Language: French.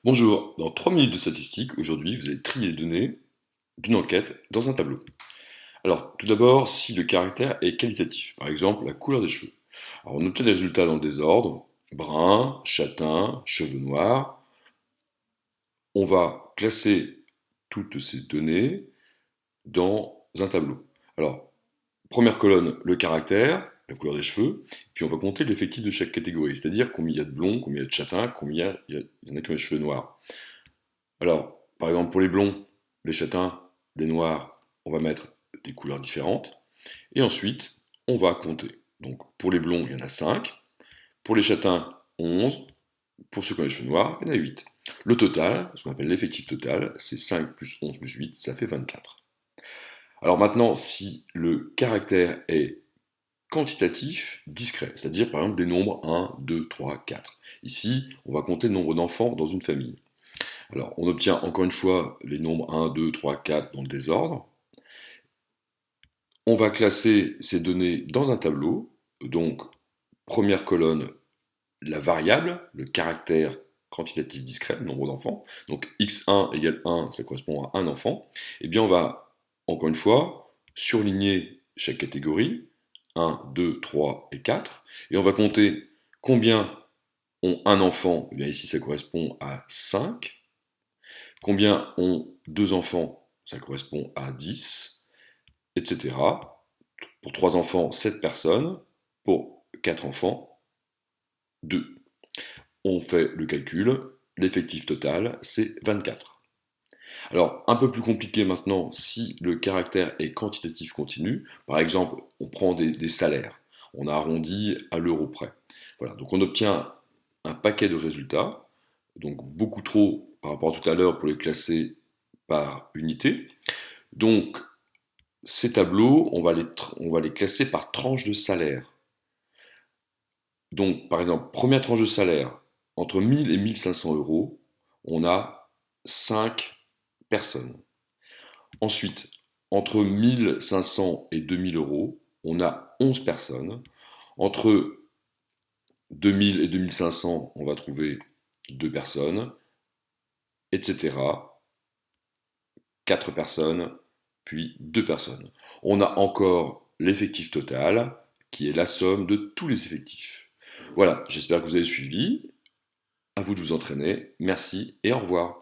Bonjour, dans 3 minutes de statistiques, aujourd'hui vous allez trier les données d'une enquête dans un tableau. Alors tout d'abord, si le caractère est qualitatif, par exemple la couleur des cheveux. Alors on obtient des résultats dans le désordre, brun, châtain, cheveux noirs. On va classer toutes ces données dans un tableau. Alors, première colonne, le caractère, la couleur des cheveux, puis on va compter l'effectif de chaque catégorie, c'est-à-dire combien il y a de blonds, combien il y a de châtains, combien il y en a qui ont les cheveux noirs. Alors, par exemple, pour les blonds, les châtains, les noirs, on va mettre des couleurs différentes. Et ensuite, on va compter. Donc, pour les blonds, il y en a 5. Pour les châtains, 11. Pour ceux qui ont les cheveux noirs, il y en a 8. Le total, ce qu'on appelle l'effectif total, c'est 5 plus 11 plus 8, ça fait 24. Alors maintenant, si le caractère est quantitatif, discret, c'est-à-dire par exemple des nombres 1, 2, 3, 4. Ici, on va compter le nombre d'enfants dans une famille. Alors, on obtient encore une fois les nombres 1, 2, 3, 4 dans le désordre. On va classer ces données dans un tableau. Donc, première colonne, la variable, le caractère quantitatif discret, le nombre d'enfants. Donc, x1 égale 1, ça correspond à un enfant. Eh bien, on va, encore une fois, surligner chaque catégorie, 1, 2, 3 et 4. Et on va compter combien ont un enfant. Eh bien, ici, ça correspond à 5. Combien ont deux enfants? Ça correspond à 10, etc. Pour 3 enfants, 7 personnes. Pour 4 enfants, 2. On fait le calcul. L'effectif total, c'est 24. Alors, un peu plus compliqué maintenant, si le caractère est quantitatif continu, par exemple, on prend des salaires, on a arrondi à l'euro près. Voilà, donc on obtient un paquet de résultats, donc beaucoup trop par rapport à tout à l'heure pour les classer par unité. Donc, ces tableaux, on va les classer par tranche de salaire. Donc, par exemple, première tranche de salaire, entre 1000 et 1500 euros, on a 5 personnes. Ensuite, entre 1500 et 2000 euros, on a 11 personnes. Entre 2000 et 2500, on va trouver 2 personnes, etc. 4 personnes, puis 2 personnes. On a encore l'effectif total, qui est la somme de tous les effectifs. Voilà, j'espère que vous avez suivi. À vous de vous entraîner. Merci et au revoir.